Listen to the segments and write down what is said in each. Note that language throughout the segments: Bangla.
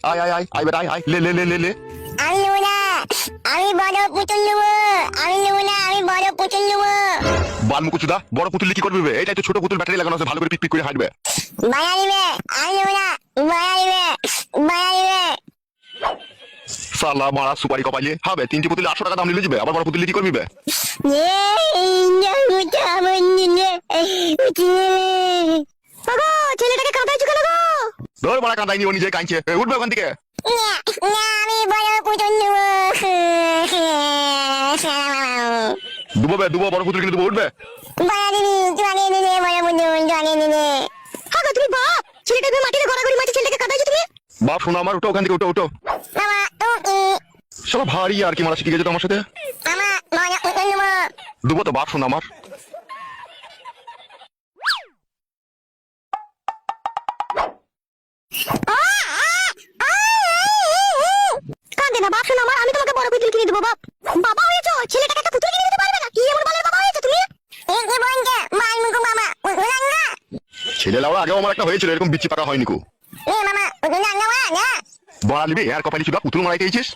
আয় আয় আয় আয় বেটা আয় আয় লে লে লে লে লে। আমি নেবো না, আমি বড় পুতুল নেবো। আমি নেবো না, আমি বড় পুতুল নেবো। বালমুকুচুদা বড় পুতুল কি করবি? এটাই তো ছোট পুতুল, ব্যাটারি লাগানো আছে, ভালো করে পিক পিক করে হাঁটবে। বায়া নিবে, আমি নেবো না, বায়া নিবে, বায়া নিবে। সালা মারা সুপারি কপাইলে হবে 3টি পুতুল 800 টাকা দাম নিলে যাবে, আবার বড় পুতুল কি করবি বে? ছেলেটাকে কাঁদাইছো কেন গো? ধর মারা কাঁদাইনি, ও নিজে কাঁদছে। উঠবে ওখান থেকে। আমি বড় পুতুল নেবো। দুবো বে দুবো, বড় পুতুল কিনে দেবো, উঠবে। বায়া দিবি, জোয়ানি দিনে বড় পুতুল, জোয়ানি দিনে। হাগো তুমি বাপ, ছেলেটাকে মাটিতে গড়াগড়ি মারছে, ছেলেটাকে কাঁদাইছো তুমি? বাপ শোনা আমার, উঠো ওখান থেকে, উঠো উঠো। মামা তুমি শালা ভারী আর কি মারা শিখে গেছে তো আমার সাথে। মামা বড় পুতুল নেবো। দুবো তো বাপ শোনা আমার। কাঁদে না বাপ, শোনো আমার, আমি তোমাকে বড় পুতুল কিনে দেবো। বাপ বাবা হয়েছো, ছেলেটাকে একটা পুতুল কিনে দিতে পারবে না? কি এমন বালের বাবা হয়েছো তুমি? এই কি বলছে মালমুকু মামা, পুতুল আননা। ছেলে লাউড়া আগেও আমার একটা হয়েছিল, এরকম বিচ্ছি পাকা হয়নি কো। এ মামা পুতুল আননা না। বড়া নিবি আর কপালি চুদা পুতুল মারাইতে এইছিস।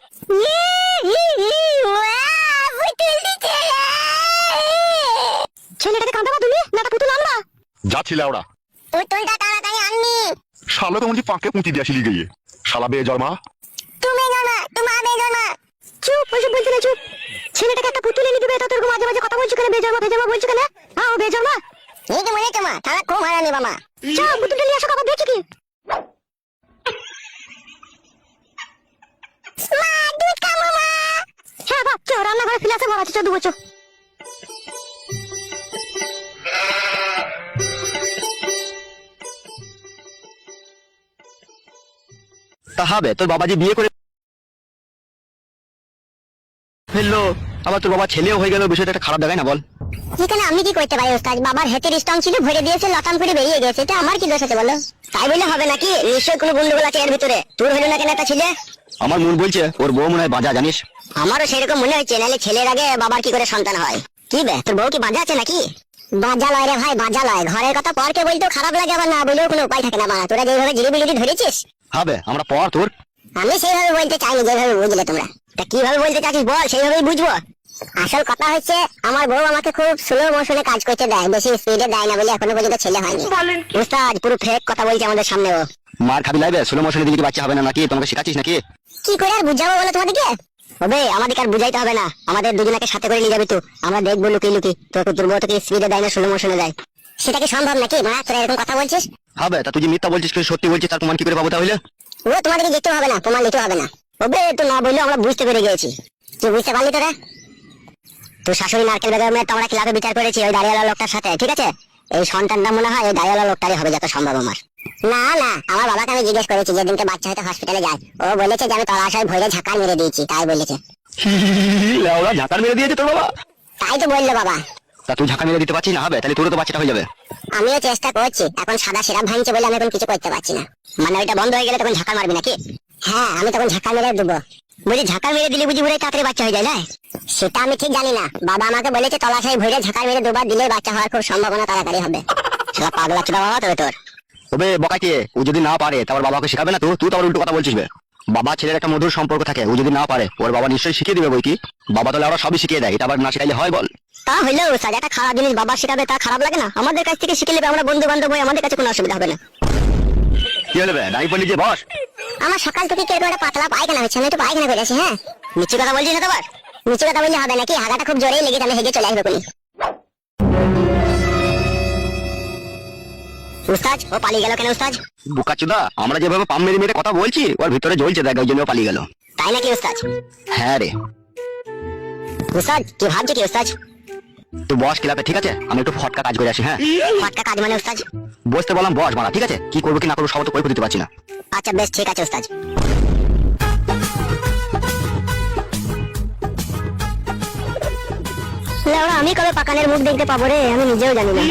ছেলেটাকে কাঁদাবা তুমি না, তা পুতুল আনবা? যাচ্ছি লাউড়া। পুতুলটা তাড়াতাড়ি আনবি। শালা তো মনে হচ্ছে পাঁকে পুঁতি দিয়েছিলি গিয়ে। শালা বে জন্মা। তুমি জমা, তোমার বেজমা। চুপ, ওইসব বলতে না, চুপ। ছেলেটাকে একটা পুতুল এনে দিবে, তা তোর মাঝে মাঝে কথা বলছো কেন? বেজমা বেজমা বলছো কেন? হ্যাঁ ও বেজমা। এই তো মনে তোমা, তারা খুব হারানি মামা। চল পুতুলটা নিয়ে আসো, খাবার দেখছি কি। মা দুধ খাবো মা। হ্যাঁ বাপ, চল রান্নাঘরে ফিরে আসে, বাবা চল দুবো চল। তা হবে তোর বাবা যে বিয়ে করে ফেললো, আবার তোর বাবা ছেলেও হয়ে গেল, বিষয়টা একটা খারাপ দেখায় না বল? এখানে আমি কি করতে পারি ওস্তাদ? বাবার হেতের স্ট্রং ছিল, ভরে দিয়েছে, লটান করে বেরিয়ে গেছে, এটা আমার কি দোষ আছে বলো? তাই বললে হবে নাকি? নিশ্চয়ই কোনো গন্ডগোল আছে এর ভিতরে। তোর হলো না কেন একটা ছেলে? আমার মন বলছে ওর বউ মনে হয় বাজা, জানিস? আমারও সেরকম মনে হচ্ছে, নাহলে ছেলের আগে বাবার কি করে সন্তান হয়? কি বে, তোর বউ কি বাজা আছে নাকি? বাজা লয় রে ভাই, বাজা লয়। ঘরের কথা পরকে বলতেও খারাপ লাগে, আবার না বলেও কোনো উপায় থাকে না। বাবা তোরা যেভাবে জিরিবিলিটি ধরেছিস, হবে আমরা পর তোর। আমি সেইভাবে বলতে চাইনি যেভাবে বুঝলে তোমরা। তা কিভাবে বলতে চাচ্ছিস বল, সেইভাবেই বুঝবো। আসল কথা হচ্ছে, আমার বউ আমাকে খুব স্লো মোশনে কাজ করতে দেয়, বেশি স্পিডে দেয় না বলে এখনো পর্যন্ত ছেলে হয়নি। উস্তাদ পুরো ফেক কথা বলছে আমাদের সামনে ও। মার খাবি লাগবে, ষোলো মশলে দিকে বাচ্চা হবে না নাকি? তোমাকে শেখাচ্ছিস নাকি? কি করে আর বুঝাবো বলো তোমাদেরকে? হবে আমাদেরকে আর বুঝাইতে হবে না, আমাদের দুজনকে সাথে করে নিয়ে যাবি তো, আমরা দেখবো লুকি লুকি তোর বউ তোকে স্পিডে দেয় না স্লো মোশনে দেয়। সেটা কি সম্ভব নাকি মা? তোরা এরকম কথা বলছিস। হবে তা তুই যে মিথ্যা বলছিস, কিন্তু সত্যি বলছিস, তার প্রমাণ কি করে পাবো তাহলে? ও তোমাদেরকে দেখতে হবে না, প্রমাণ নিতে হবে না। ওবে তো না বললেও আমরা বুঝতে পেরে গেছি। তুই বুঝতে পারলি তোরা? তোর শাশুড়ি নারকেল বেগমের তো আমরা ক্লাবে বিচার করেছি ওই দাঁড়িয়ালা লোকটার সাথে, ঠিক আছে? এই সন্তানটা মনে হয় এই দাঁড়িয়ালা লোকটারই হবে যত সম্ভব আমার। না না, আমার বাবাকে আমি জিজ্ঞেস করেছি যেদিনকে বাচ্চা হয়তো হসপিটালে যায়, ও বলেছে যে আমি তলাশয় ভরে ঝাঁকার মেরে দিয়েছি, তাই বলেছে। ওরা ঝাঁকার মেরে দিয়েছে তোর বাবা? তাই তো বললো বাবা। তা তুই ঝাঁকা মেরে দিতে পারছিস না? হবে তাহলে তোরও তো বাচ্চাটা হয়ে যাবে। আমিও চেষ্টা করছি, এখন সাদা সিরাপ ভাঙছে বলে আমি এখন কিছু করতে পারছি না। মানে ওইটা বন্ধ হয়ে গেলে তখন ঝাঁকার মারবি নাকি? হ্যাঁ আমি তখন ঝাঁকার মেরে দেবো। বুঝি ঝাঁকার মেরে দিলে বুঝি ভরে তাড়াতাড়ি বাচ্চা হয়ে যায় না? সেটা আমি ঠিক জানি না, বাবা আমাকে বলেছে তলাশায় ভরে ঝাঁকার মেরে দুবার দিলে বাচ্চা হওয়ার খুব সম্ভাবনা তাড়াতাড়ি হবে। সেটা পাগলা চোদা বাবা তবে তোর। তবে বকাইতে ও যদি না পারে তারপর বাবাকে শেখাবে না তো? তুই তো আবার উল্টো কথা বলছিস বে। বাবা ছেলের একটা মধুর সম্পর্ক থাকে, ও যদি না পারে ওর বাবা নিশ্চয়ই শিখিয়ে দিবে বই কি। বাবা তাহলে ওরা সবই শিখিয়ে দেয়, এটা আবার না শিখাইলে হয় বল? তা হইলেও স্যার একটা খারাপ জিনিস বাবা শেখাবে, তা খারাপ লাগে না? আমাদের কাছ থেকে শিখে নেবে, আমরা বন্ধু বান্ধব হই, আমাদের কাছে কোনো অসুবিধা হবে না। কি হলো বে, দাঁড়িয়ে পড়লি যে বস? আমার সকাল থেকে কিরকম একটা পাতলা পায়খানা হচ্ছে, আমি একটু পায়খানা করে আসি। হ্যাঁ মিষ্টি কথা বলছিস না তোমার? মিষ্টি কথা বললে হবে নাকি? হাগাটা খুব জোরেই লেগেছে, আমি হেগে চলে আসবো কোনি। উস্তাদ ও পালিয়ে গেল কেন উস্তাদ? বুকাচুদা, আমরা যেভাবে পাম মেরে মেরে কথা বলছি ওর ভিতরে জ্বলছে, দেখ ওই জন্য ও পালিয়ে গেল। তাই নাকি উস্তাদ? হ্যাঁ রে। উস্তাদ কি ভাবছে কি উস্তাদ? তুই বস ক্লাবে, ঠিক আছে? আমি একটু ফটকা কাজ করে আসি। হ্যাঁ ফাটকা কাজ মানে উস্তাদ? বসতে বললাম বস মারা, ঠিক আছে? কি করবো কি না করবো সব তো কই দিতে পারছি না। আচ্ছা বেশ ঠিক আছে উস্তাদ। আমি কবে পাকানের মুখ দেখতে পাবো রে, আমি নিজেও জানি না।